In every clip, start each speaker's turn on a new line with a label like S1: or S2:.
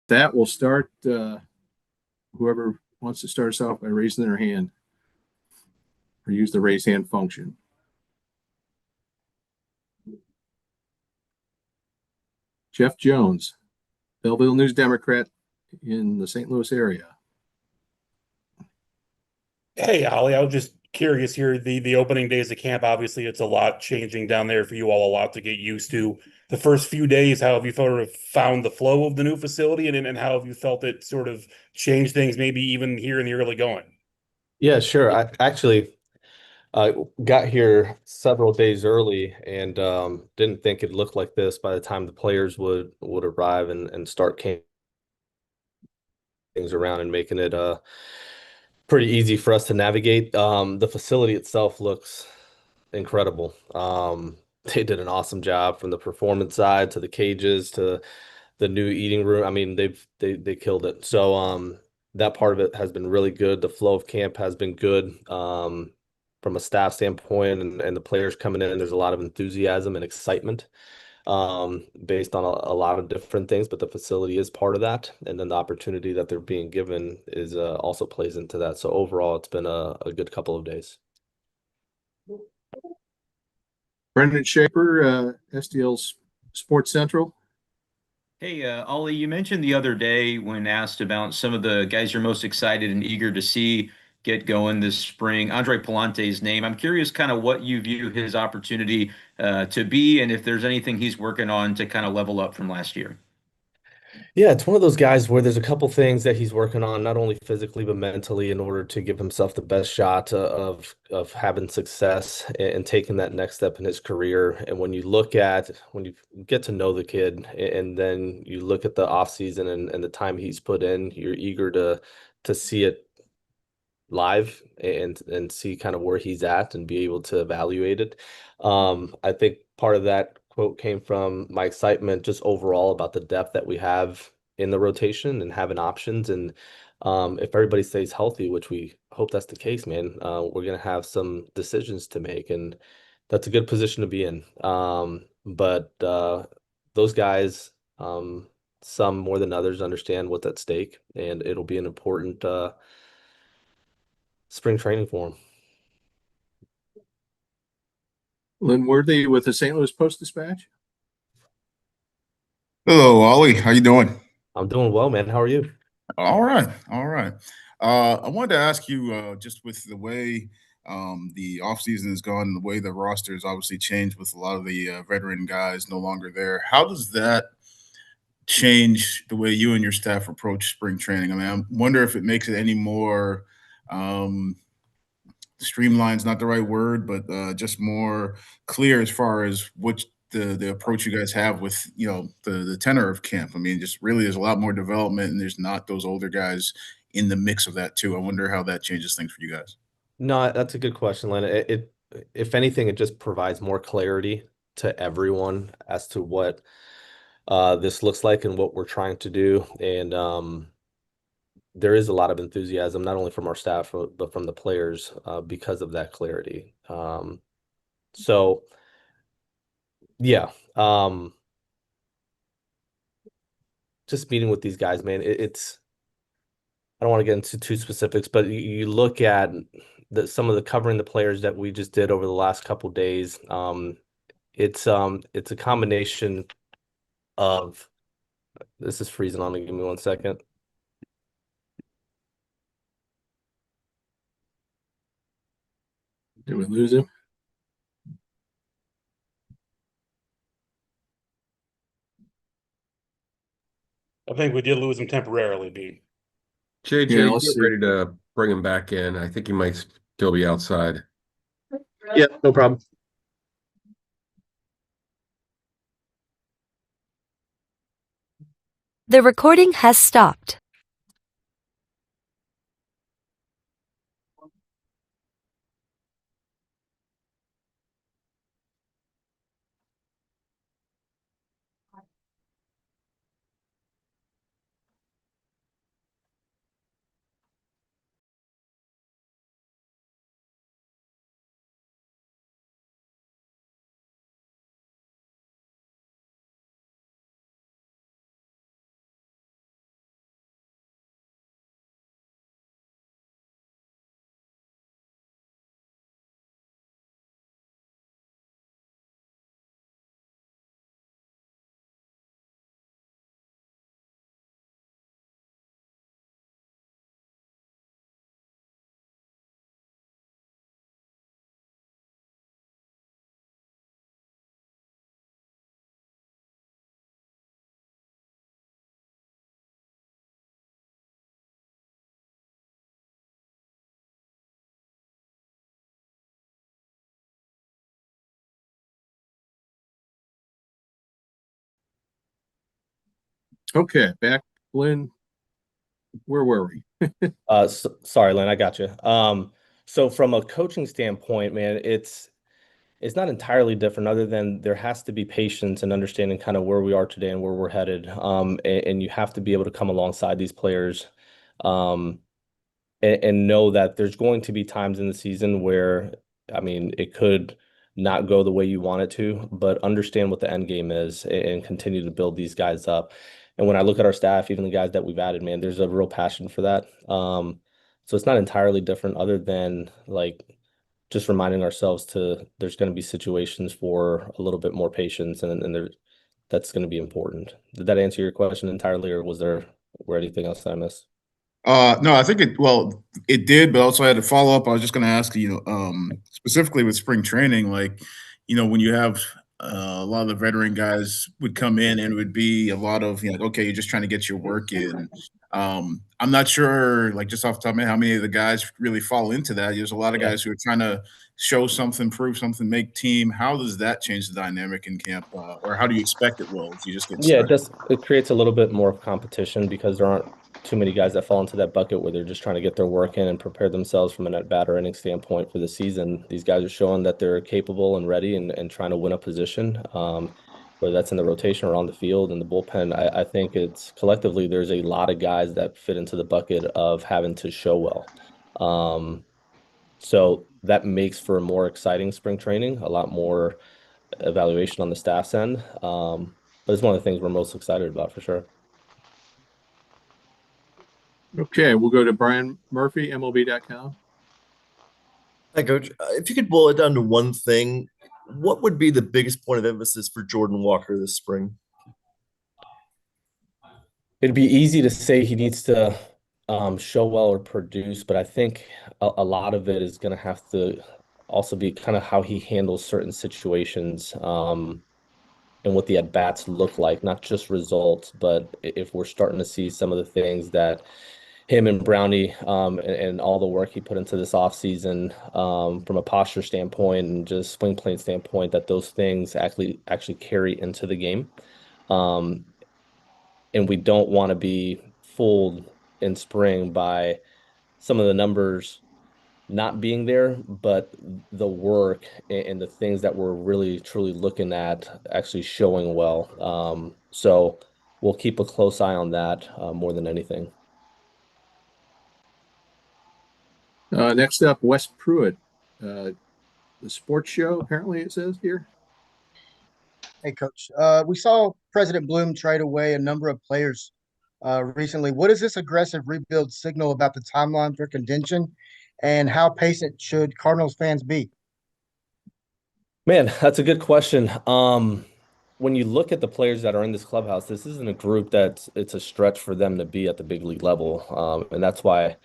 S1: That will start whoever wants to start us off by raising their hand or use the raise hand function. Jeff Jones, Belleville News Democrat in the St. Louis area.
S2: Hey, Ollie, I was just curious here. The opening days of camp, obviously, it's a lot changing down there for you all, a lot to get used to. The first few days, how have you sort of found the flow of the new facility, and how have you felt it sort of change things, maybe even here in the early going?
S3: Yeah, sure. I actually got here several days early and didn't think it looked like this by the time the players would arrive and start things around and making it pretty easy for us to navigate. The facility itself looks incredible. They did an awesome job from the performance side to the cages to the new eating room. I mean, they killed it. So that part of it has been really good. The flow of camp has been good. From a staff standpoint and the players coming in, there's a lot of enthusiasm and excitement based on a lot of different things, but the facility is part of that. And then the opportunity that they're being given is also plays into that. So overall, it's been a good couple of days.
S1: Brendan Shaper, STL's Sports Central.
S4: Hey, Ollie, you mentioned the other day when asked about some of the guys you're most excited and eager to see get going this spring, Andre Palante's name. I'm curious kind of what you view his opportunity to be and if there's anything he's working on to kind of level up from last year.
S3: Yeah, it's one of those guys where there's a couple things that he's working on, not only physically but mentally, in order to give himself the best shot of having success and taking that next step in his career. And when you get to know the kid and then you look at the offseason and the time he's put in, you're eager to see it live and see kind of where he's at and be able to evaluate it. I think part of that quote came from my excitement just overall about the depth that we have in the rotation and having options. And if everybody stays healthy, which we hope that's the case, man, we're gonna have some decisions to make, and that's a good position to be in. But those guys, some more than others, understand what's at stake, and it'll be an important spring training for him.
S1: Lynn Worthy with the St. Louis Post-Dispatch.
S5: Hello, Ollie. How you doing?
S3: I'm doing well, man. How are you?
S5: All right, all right. I wanted to ask you, just with the way the offseason has gone, and the way the roster has obviously changed with a lot of the veteran guys no longer there. How does that change the way you and your staff approach spring training? I mean, I wonder if it makes it any more um, streamline's not the right word, but just more clear as far as which the approach you guys have with the tenor of camp. I mean, just really there's a lot more development, and there's not those older guys in the mix of that too. I wonder how that changes things for you guys.
S3: No, that's a good question, Lena. If anything, it just provides more clarity to everyone as to what this looks like and what we're trying to do. And there is a lot of enthusiasm, not only from our staff, but from the players because of that clarity. So, yeah, just meeting with these guys, man, it's I don't want to get into too specifics, but you look at some of the covering the players that we just did over the last couple days. It's a combination of this is freezing on me. Give me 1 second.
S1: Did we lose him?
S2: I think we did lose him temporarily, B.
S1: Yeah,
S6: JJ,
S1: let's
S6: get
S1: see.
S6: ready to bring him back in. I think he might still be outside.
S3: Yeah, no problem.
S7: The recording has stopped.
S1: Okay, back, Glenn. Where were we?
S3: Sorry, Len, I got you. So from a coaching standpoint, man, it's not entirely different other than there has to be patience and understanding kind of where we are today and where we're headed. And you have to be able to come alongside these players, um, and know that there's going to be times in the season where, I mean, it could not go the way you want it to, but understand what the end game is and continue to build these guys up. And when I look at our staff, even the guys that we've added, man, there's a real passion for that. So it's not entirely different other than like just reminding ourselves to there's going to be situations for a little bit more patience and there that's going to be important. Did that answer your question entirely, or were anything else that I missed?
S5: No, I think it did, but also I had to follow up. I was just going to ask you, specifically with spring training, like, when you have a lot of the veteran guys would come in and it would be a lot of, like, okay, you're just trying to get your work in. I'm not sure, like, just off the top of my head, how many of the guys really fall into that. There's a lot of
S3: Yeah.
S5: guys who are trying to show something, prove something, make team. How does that change the dynamic in camp, or how do you expect it will if you just get
S3: Yeah,
S5: started?
S3: it creates a little bit more competition because there aren't too many guys that fall into that bucket where they're just trying to get their work in and prepare themselves from an at bat or inning standpoint for the season. These guys are showing that they're capable and ready and trying to win a position, whether that's in the rotation or on the field in the bullpen. I think it's collectively there's a lot of guys that fit into the bucket of having to show well. Um, so that makes for a more exciting spring training, a lot more evaluation on the staff's end. But it's one of the things we're most excited about for sure.
S1: Okay, we'll go to Brian Murphy, MLB.com.
S8: Hi, Coach. If you could boil it down to one thing, what would be the biggest point of emphasis for Jordan Walker this spring?
S3: It'd be easy to say he needs to show well or produce, but I think a lot of it is going to have to also be kind of how he handles certain situations, and what the at bats look like, not just results, but if we're starting to see some of the things that him and Brownie, and all the work he put into this offseason, from a posture standpoint and just swing plane standpoint, that those things actually carry into the game. Um, and we don't want to be fooled in spring by some of the numbers not being there, but the work and the things that we're really truly looking at actually showing well. So we'll keep a close eye on that, more than anything.
S1: Next up, Wes Pruitt, the sports show, apparently it says here.
S9: Hey, Coach. We saw President Bloom trade away a number of players recently. What does this aggressive rebuild signal about the timeline for contention, and how patient should Cardinals fans be?
S3: Man, that's a good question. When you look at the players that are in this clubhouse, this isn't a group it's a stretch for them to be at the big league level. And that's why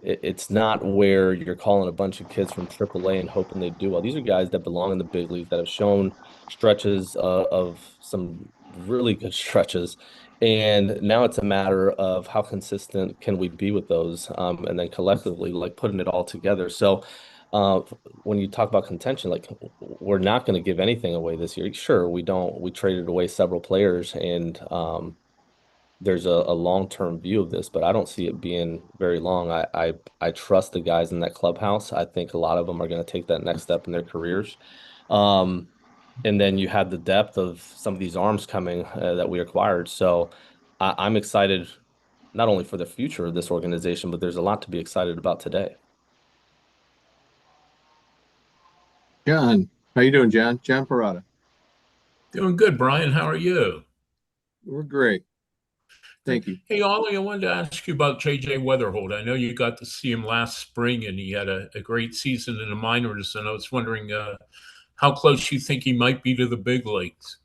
S3: it's not where you're calling a bunch of kids from AAA and hoping they do well. These are guys that belong in the big leagues that have shown stretches, of some really good stretches. And now it's a matter of how consistent can we be with those, and then collectively, like putting it all together. So, uh, when you talk about contention, like we're not going to give anything away this year. Sure, we don't. We traded away several players, and there's a long-term view of this, but I don't see it being very long. I trust the guys in that clubhouse. I think a lot of them are going to take that next step in their careers. Um, and then you have the depth of some of these arms coming, that we acquired. So I'm excited not only for the future of this organization, but there's a lot to be excited about today.
S1: John, how you doing, John? John Parada.
S10: Doing good, Brian. How are you?
S1: We're great. Thank you.
S10: Hey, Ollie, I wanted to ask you about JJ Weatherhold. I know you got to see him last spring and he had a great season in the minors. And I was wondering how close you think he might be to the big leagues.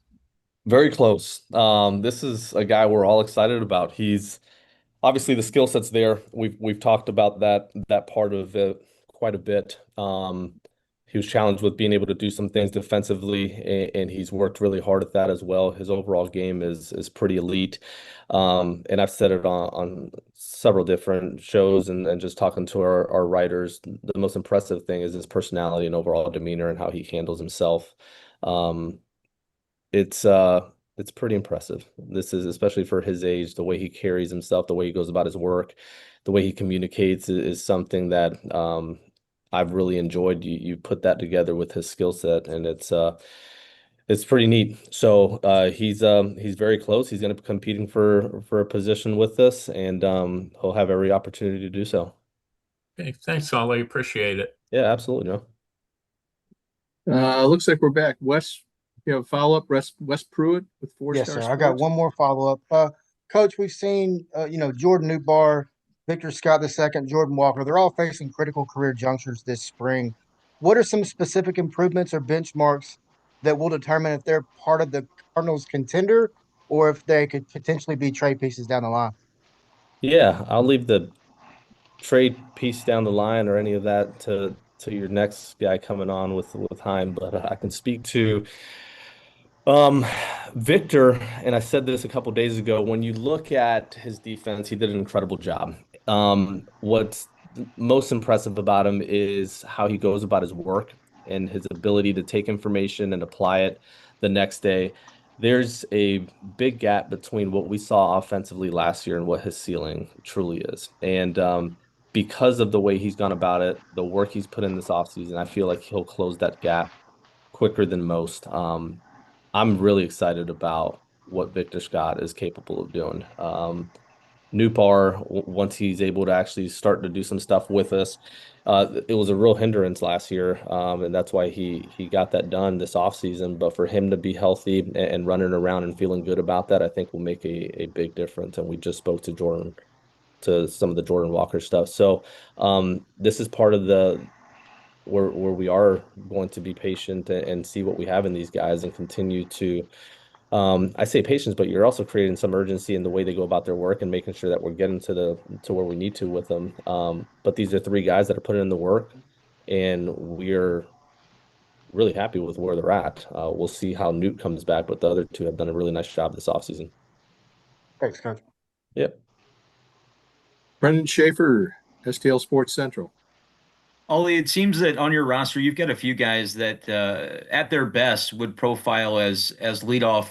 S3: Very close. This is a guy we're all excited about. He's obviously the skill set's there. We've talked about that part of it quite a bit. He was challenged with being able to do some things defensively, and he's worked really hard at that as well. His overall game is pretty elite. And I've said it on several different shows and just talking to our writers. The most impressive thing is his personality and overall demeanor and how he handles himself. Um, it's it's pretty impressive. This is especially for his age, the way he carries himself, the way he goes about his work, the way he communicates is something that I've really enjoyed. You put that together with his skill set, and it's pretty neat. So he's very close. He's going to be competing for a position with us, and he'll have every opportunity to do so.
S10: Okay, thanks, Ollie. Appreciate it.
S3: Yeah, absolutely, Joe.
S1: Looks like we're back. Wes, you have a follow-up? Wes Pruitt with Four
S9: Yes,
S1: Star
S9: sir. I got
S1: Sports.
S9: one more follow-up. Coach, we've seen, Jordan Newbar, Victor Scott II, Jordan Walker. They're all facing critical career junctures this spring. What are some specific improvements or benchmarks that will determine if they're part of the Cardinals contender or if they could potentially be trade pieces down the line?
S3: Yeah, I'll leave the trade piece down the line or any of that to your next guy coming on with Chaim, but I can speak to um Victor, and I said this a couple days ago. When you look at his defense, he did an incredible job. What's most impressive about him is how he goes about his work and his ability to take information and apply it the next day. There's a big gap between what we saw offensively last year and what his ceiling truly is. And because of the way he's gone about it, the work he's put in this offseason, I feel like he'll close that gap quicker than most. I'm really excited about what Victor Scott is capable of doing. Newpar, once he's able to actually start to do some stuff with us, it was a real hindrance last year, and that's why he got that done this offseason. But for him to be healthy and running around and feeling good about that, I think will make a big difference. And we just spoke to Jordan, to some of the Jordan Walker stuff. So this is part of the where we are going to be patient and see what we have in these guys and continue to I say patience, but you're also creating some urgency in the way they go about their work and making sure that we're getting to where we need to with them. But these are three guys that are putting in the work, and we're really happy with where they're at. We'll see how Newt comes back, but the other two have done a really nice job this offseason.
S9: Thanks, Coach.
S3: Yep.
S1: Brendan Schaefer, STL Sports Central.
S4: Ollie, it seems that on your roster you've got a few guys that, at their best, would profile as leadoff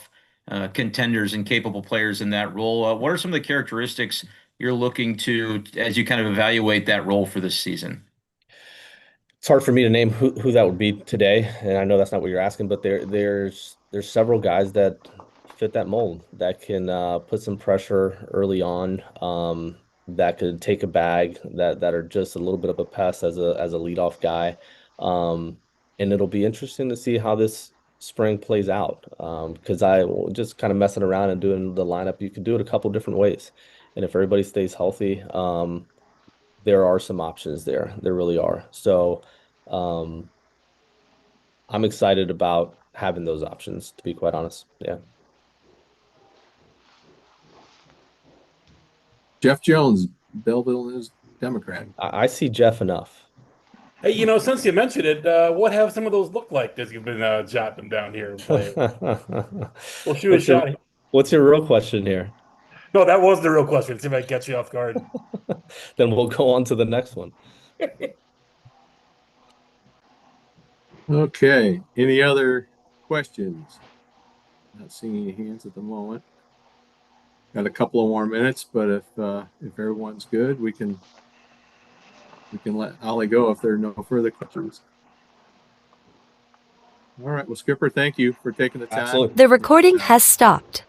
S4: contenders and capable players in that role. What are some of the characteristics you're looking to as you kind of evaluate that role for this season?
S3: It's hard for me to name who that would be today, and I know that's not what you're asking, but there's several guys that fit that mold that can put some pressure early on, that could take a bag, that are just a little bit of a pest as a leadoff guy, and it'll be interesting to see how this spring plays out, because I just kind of messing around and doing the lineup. You could do it a couple different ways, and if everybody stays healthy, there are some options there. There really are. So um, I'm excited about having those options, to be quite honest. Yeah.
S1: Jeff Jones, Belleville News Democrat.
S3: I see Jeff enough.
S2: Hey, since you mentioned it, what have some of those looked like as you've been jotting them down here and playing? We'll shoot a shot.
S3: What's your real question here?
S2: No, that was the real question. See if I can catch you off guard.
S3: Then we'll go on to the next one.
S1: Okay. Any other questions? Not seeing any hands at the moment. Got a couple of more minutes, but if everyone's good, we can let Ollie go if there are no further questions. All right. Well, Skipper, thank you for taking the time.
S3: Absolutely.
S7: The recording has stopped.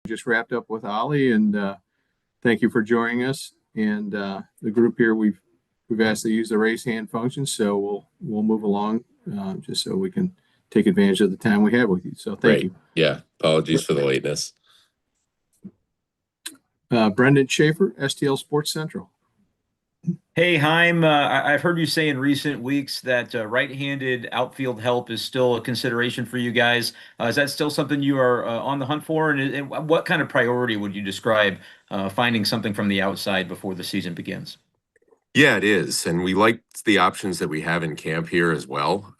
S1: just wrapped up with Ollie, and thank you for joining us. And the group here, we've asked to use the raise hand function, so we'll move along just so we can take advantage of the time we have with you. So thank you.
S6: Yeah, apologies for the lateness.
S1: Brendan Schaefer, STL Sports Central.
S4: Hey, Chaim, I've heard you say in recent weeks that right-handed outfield help is still a consideration for you guys. Is that still something you are on the hunt for? And what kind of priority would you describe finding something from the outside before the season begins?
S6: Yeah, it is. And we like the options that we have in camp here as well.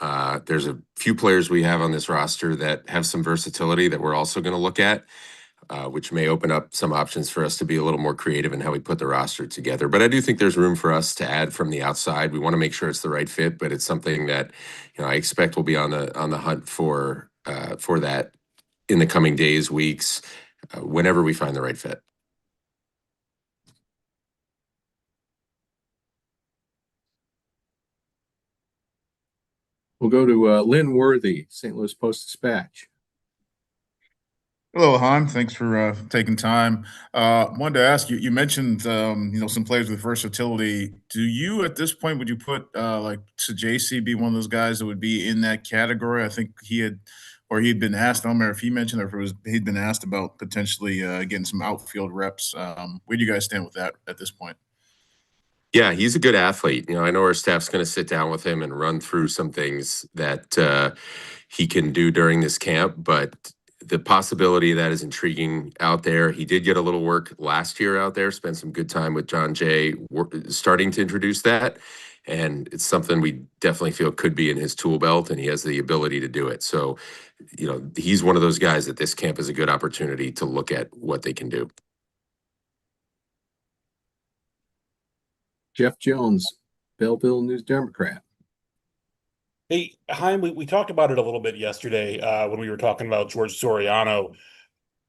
S6: There's a few players we have on this roster that have some versatility that we're also going to look at, which may open up some options for us to be a little more creative in how we put the roster together. But I do think there's room for us to add from the outside. We want to make sure it's the right fit, but it's something that, I expect we'll be on the hunt for that in the coming days, weeks, whenever we find the right fit.
S1: We'll go to Lynn Worthy, St. Louis Post-Dispatch.
S5: Hello, Chaim. Thanks for taking time. Wanted to ask you. You mentioned some players with versatility. Do you, at this point, would you put like JC be one of those guys that would be in that category? I think he'd been asked. I don't remember if he mentioned or if he'd been asked about potentially getting some outfield reps. Where do you guys stand with that at this point?
S6: Yeah, he's a good athlete. I know our staff's going to sit down with him and run through some things that he can do during this camp, but the possibility of that is intriguing out there. He did get a little work last year out there, spent some good time with John Jay, starting to introduce that. And it's something we definitely feel could be in his tool belt, and he has the ability to do it. So, he's one of those guys that this camp is a good opportunity to look at what they can do.
S1: Jeff Jones, Belleville News Democrat.
S2: Hey, Chaim, we talked about it a little bit yesterday when we were talking about George Soriano.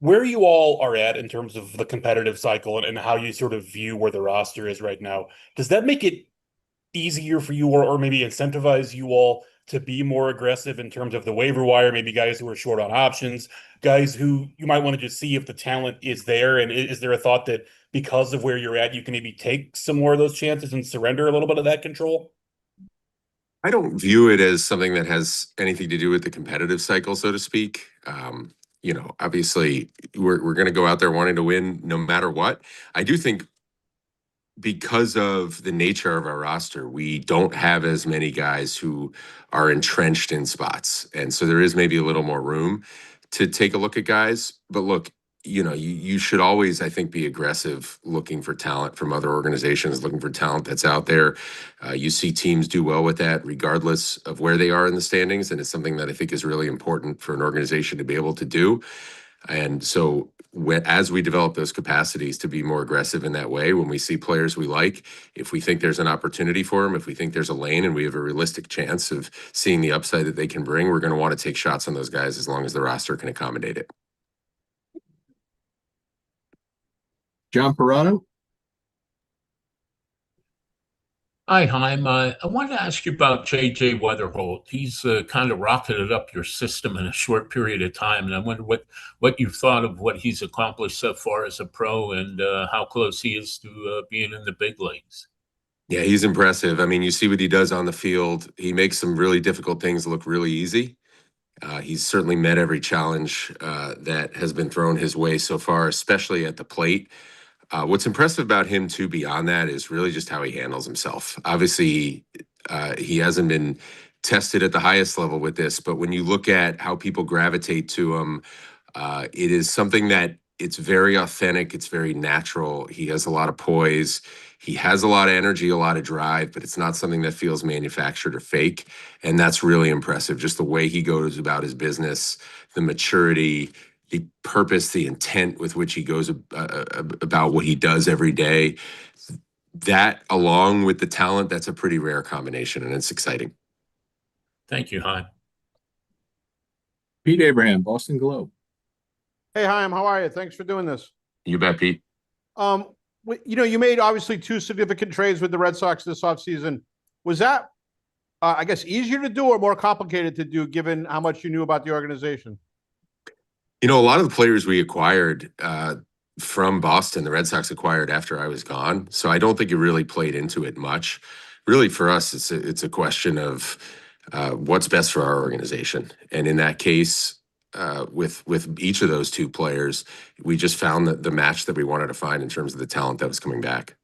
S2: Where you all are at in terms of the competitive cycle and how you sort of view where the roster is right now, does that make it easier for you or maybe incentivize you all to be more aggressive in terms of the waiver wire, maybe guys who are short on options, guys who you might want to just see if the talent is there? And is there a thought that because of where you're at, you can maybe take some more of those chances and surrender a little bit of that control?
S6: I don't view it as something that has anything to do with the competitive cycle, so to speak. Obviously we're going to go out there wanting to win no matter what. I do think because of the nature of our roster, we don't have as many guys who are entrenched in spots. And so there is maybe a little more room to take a look at guys. But look, you should always, I think, be aggressive looking for talent from other organizations, looking for talent that's out there. You see teams do well with that regardless of where they are in the standings. And it's something that I think is really important for an organization to be able to do. And so as we develop those capacities to be more aggressive in that way, when we see players we like, if we think there's an opportunity for them, if we think there's a lane and we have a realistic chance of seeing the upside that they can bring, we're going to want to take shots on those guys as long as the roster can accommodate it.
S1: John Perrotto.
S10: Hi, Chaim. I wanted to ask you about J.J. Weatherholt. He's kind of rocketed up your system in a short period of time, and I wonder what you've thought of what he's accomplished so far as a pro and how close he is to being in the big leagues.
S6: Yeah, he's impressive. I mean, you see what he does on the field. He makes some really difficult things look really easy. He's certainly met every challenge that has been thrown his way so far, especially at the plate. What's impressive about him, too, beyond that, is really just how he handles himself. Obviously, he hasn't been tested at the highest level with this, but when you look at how people gravitate to him, it is something that it's very authentic. It's very natural. He has a lot of poise. He has a lot of energy, a lot of drive, but it's not something that feels manufactured or fake. And that's really impressive. Just the way he goes about his business, the maturity, the purpose, the intent with which he goes about what he does every day. That, along with the talent, that's a pretty rare combination, and it's exciting.
S10: Thank you, Chaim.
S1: Pete Abraham, Boston Globe.
S11: Hey, Chaim, how are you? Thanks for doing this.
S6: You bet, Pete.
S11: You made obviously 2 significant trades with the Red Sox this offseason. Was that, I guess, easier to do or more complicated to do given how much you knew about the organization?
S6: A lot of the players we acquired from Boston, the Red Sox acquired after I was gone. So I don't think it really played into it much. Really, for us, it's a question of what's best for our organization. And in that case, with each of those two players, we just found the match that we wanted to find in terms of the talent that was coming back.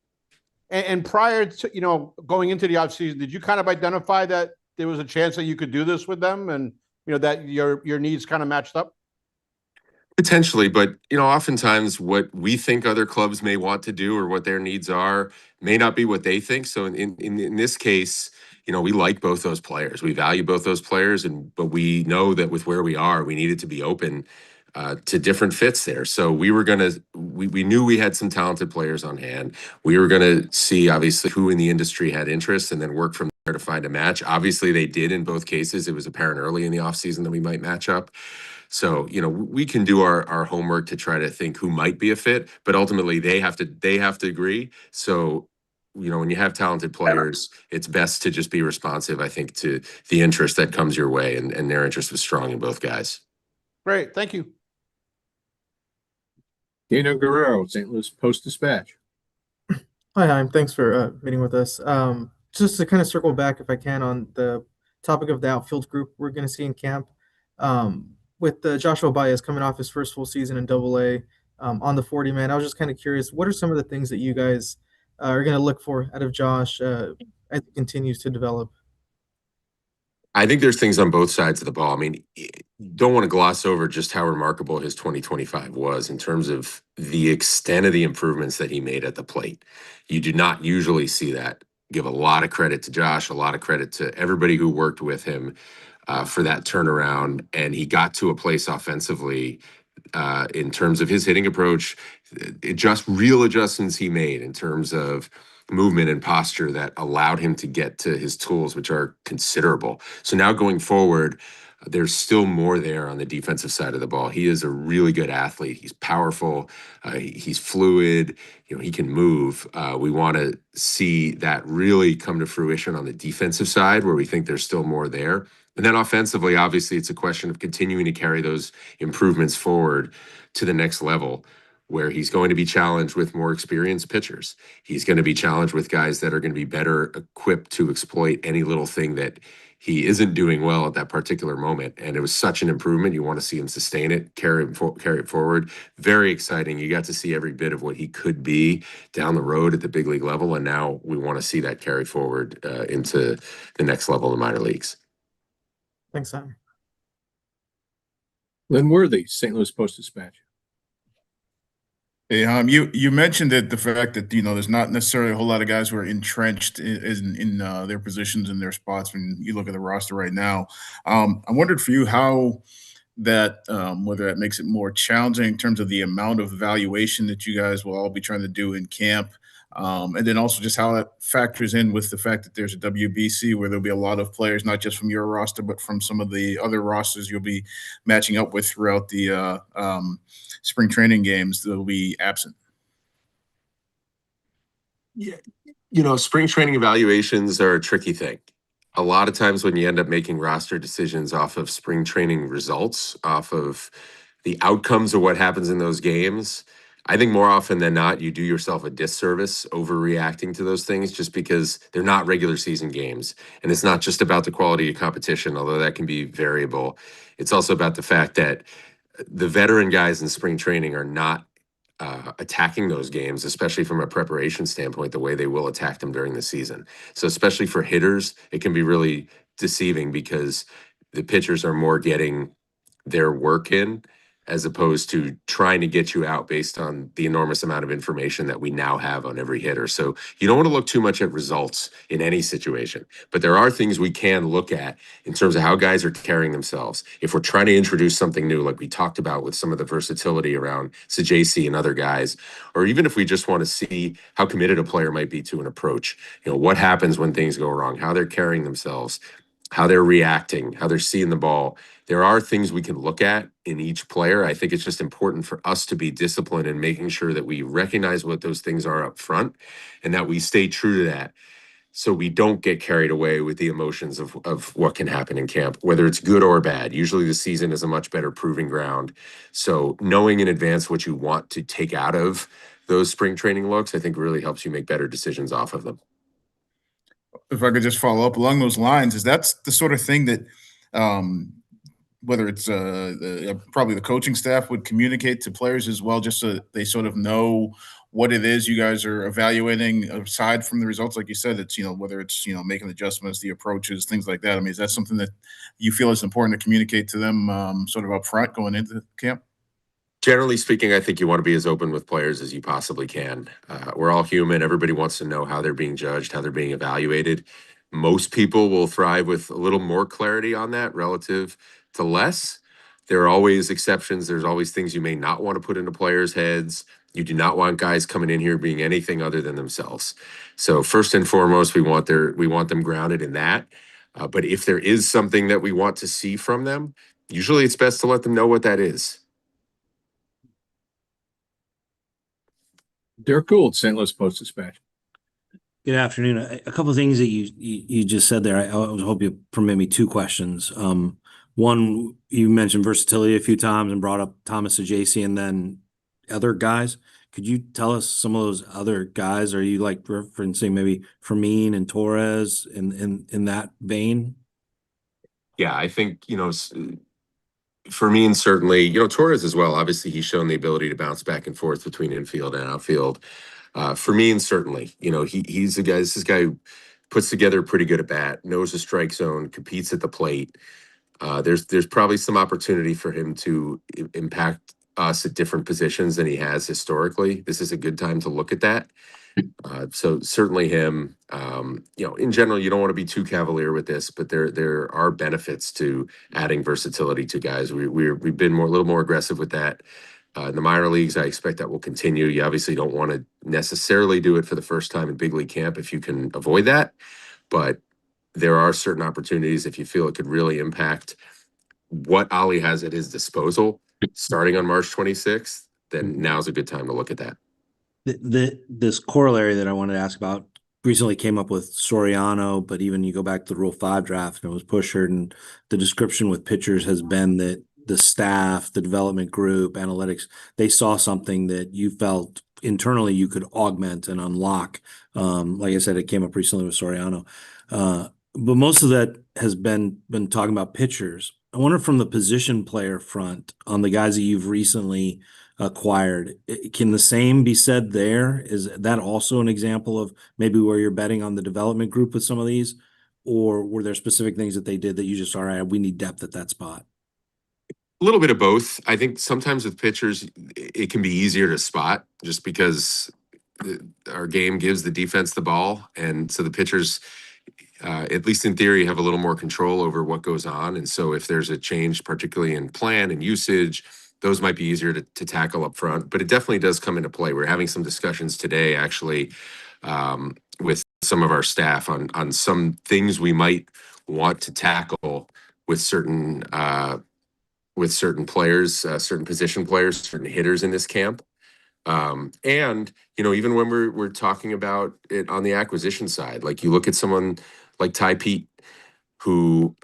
S11: And prior to, going into the offseason, did you kind of identify that there was a chance that you could do this with them and, that your needs kind of matched up?
S6: Potentially, but oftentimes what we think other clubs may want to do or what their needs are may not be what they think. So in this case, we like both those players. We value both those players, but we know that with where we are, we needed to be open to different fits there. So we knew we had some talented players on hand. We were gonna see obviously who in the industry had interest and then work from there to find a match. Obviously, they did in both cases. It was apparent early in the offseason that we might match up. So, we can do our homework to try to think who might be a fit, but ultimately they have to agree. So, when you have talented players, it's best to just be responsive, I think, to the interest that comes your way, and their interest was strong in both guys.
S11: Great. Thank you.
S1: Dino Guerrero, St. Louis Post-Dispatch.
S12: Hi, Chaim. Thanks for meeting with us. Just to kind of circle back, if I can, on the topic of the outfield group we're going to see in camp. With Joshua Baez coming off his first full season in Double-A on the 40-man, I was just kind of curious, what are some of the things that you guys are going to look for out of Josh as he continues to develop?
S6: I think there's things on both sides of the ball. I mean, don't want to gloss over just how remarkable his 2025 was in terms of the extent of the improvements that he made at the plate. You do not usually see that. Give a lot of credit to Josh, a lot of credit to everybody who worked with him for that turnaround. And he got to a place offensively in terms of his hitting approach, real adjustments he made in terms of movement and posture that allowed him to get to his tools, which are considerable. So now going forward, there's still more there on the defensive side of the ball. He is a really good athlete. He's powerful. He's fluid. He can move. We want to see that really come to fruition on the defensive side, where we think there's still more there. And then offensively, obviously, it's a question of continuing to carry those improvements forward to the next level, where he's going to be challenged with more experienced pitchers. He's going to be challenged with guys that are going to be better equipped to exploit any little thing that he isn't doing well at that particular moment. And it was such an improvement. You want to see him sustain it, carry it forward. Very exciting. You got to see every bit of what he could be down the road at the big league level. And now we want to see that carry forward into the next level of the minor leagues.
S12: Thanks, Sam.
S1: Lynn Worthy, St. Louis Post-Dispatch.
S5: Hey, you mentioned that the fact that there's not necessarily a whole lot of guys who are entrenched in their positions and their spots when you look at the roster right now. I wondered for you how that whether that makes it more challenging in terms of the amount of evaluation that you guys will all be trying to do in camp, and then also just how that factors in with the fact that there's a WBC where there'll be a lot of players, not just from your roster, but from some of the other rosters you'll be matching up with throughout the spring training games that will be absent.
S6: Yeah, spring training evaluations are a tricky thing. A lot of times when you end up making roster decisions off of spring training results, off of the outcomes of what happens in those games, I think more often than not, you do yourself a disservice overreacting to those things just because they're not regular season games. And it's not just about the quality of competition, although that can be variable. It's also about the fact that the veteran guys in spring training are not attacking those games, especially from a preparation standpoint, the way they will attack them during the season. So especially for hitters, it can be really deceiving because the pitchers are more getting their work in as opposed to trying to get you out based on the enormous amount of information that we now have on every hitter. So you don't want to look too much at results in any situation, but there are things we can look at in terms of how guys are carrying themselves. If we're trying to introduce something new, like we talked about with some of the versatility around Sajasi and other guys, or even if we just want to see how committed a player might be to an approach, what happens when things go wrong, how they're carrying themselves, how they're reacting, how they're seeing the ball. There are things we can look at in each player. I think it's just important for us to be disciplined in making sure that we recognize what those things are up front and that we stay true to that so we don't get carried away with the emotions of what can happen in camp, whether it's good or bad. Usually the season is a much better proving ground. So knowing in advance what you want to take out of those spring training looks, I think really helps you make better decisions off of them.
S5: If I could just follow up along those lines, is that's the sort of thing that whether it's probably the coaching staff would communicate to players as well, just so they sort of know what it is you guys are evaluating aside from the results. Like you said, it's, whether it's, making adjustments, the approaches, things like that. I mean, is that something that you feel is important to communicate to them sort of up front going into camp?
S6: Generally speaking, I think you want to be as open with players as you possibly can. We're all human. Everybody wants to know how they're being judged, how they're being evaluated. Most people will thrive with a little more clarity on that relative to less. There are always exceptions. There's always things you may not want to put into players' heads. You do not want guys coming in here being anything other than themselves. So first and foremost, we want them grounded in that. But if there is something that we want to see from them, usually it's best to let them know what that is.
S1: Derek Gould, St. Louis Post-Dispatch.
S13: Good afternoon. A couple of things that you just said there. I hope you permit me two questions. One, you mentioned versatility a few times and brought up Thomas Ajacey and then other guys. Could you tell us some of those other guys? Are you like referencing maybe Fermin and Torres in that vein?
S6: Yeah, I think, Fermin certainly, Torres as well. Obviously, he's shown the ability to bounce back and forth between infield and outfield. Fermin certainly, he's a guy. This is a guy who puts together a pretty good at bat, knows the strike zone, competes at the plate. There's probably some opportunity for him to impact us at different positions than he has historically. This is a good time to look at that. So certainly him. In general, you don't want to be too cavalier with this, but there are benefits to adding versatility to guys. We've been a little more aggressive with that. In the minor leagues, I expect that will continue. You obviously don't want to necessarily do it for the first time in big league camp if you can avoid that, but there are certain opportunities if you feel it could really impact what Ollie has at his disposal starting on March 26th, then now's a good time to look at that.
S13: This corollary that I wanted to ask about recently came up with Soriano, but even you go back to the Rule 5 draft and it was Pusher, and the description with pitchers has been that the staff, the development group, analytics, they saw something that you felt internally you could augment and unlock. Like I said, it came up recently with Soriano. But most of that has been talking about pitchers. I wonder from the position player front on the guys that you've recently acquired, can the same be said there? Is that also an example of maybe where you're betting on the development group with some of these? Or were there specific things that they did that you just, all right, we need depth at that spot?
S6: A little bit of both. I think sometimes with pitchers, it can be easier to spot just because our game gives the defense the ball. And so the pitchers, at least in theory, have a little more control over what goes on. And so if there's a change, particularly in plan and usage, those might be easier to tackle up front. But it definitely does come into play. We're having some discussions today, actually, with some of our staff on some things we might want to tackle with certain players, certain position players, certain hitters in this camp. And even when we're talking about it on the acquisition side, like you look at someone like Ty Pete, who,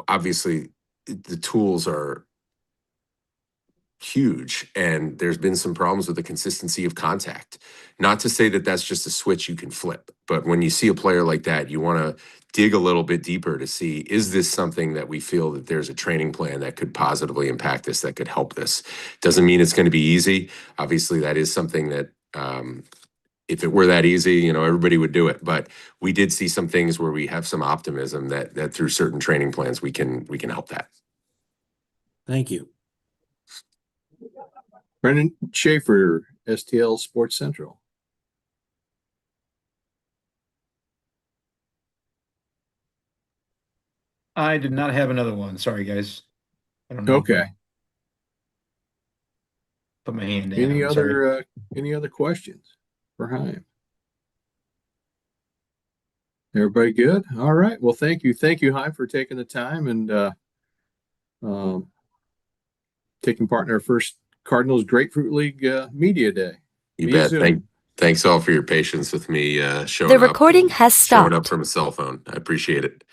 S6: obviously the tools are huge and there's been some problems with the consistency of contact. Not to say that that's just a switch you can flip, but when you see a player like that, you want to dig a little bit deeper to see, is this something that we feel that there's a training plan that could positively impact this, that could help this? Doesn't mean it's going to be easy. Obviously, that is something that if it were that easy, everybody would do it. But we did see some things where we have some optimism that through certain training plans, we can help that.
S13: Thank you.
S1: Brendan Schaefer, STL Sports Central.
S4: I did not have another one. Sorry, guys. I don't know.
S1: Okay.
S4: Put my hand down.
S1: Any other questions for Chaim? Everybody good? All right. Well, thank you, Chaim, for taking the time and taking part in our first Cardinals Grapefruit League Media Day.
S6: You bet. Thanks all for your patience with me showing
S7: The
S6: up
S7: recording has
S6: showing up
S7: stopped.
S6: from a cell phone. I appreciate it.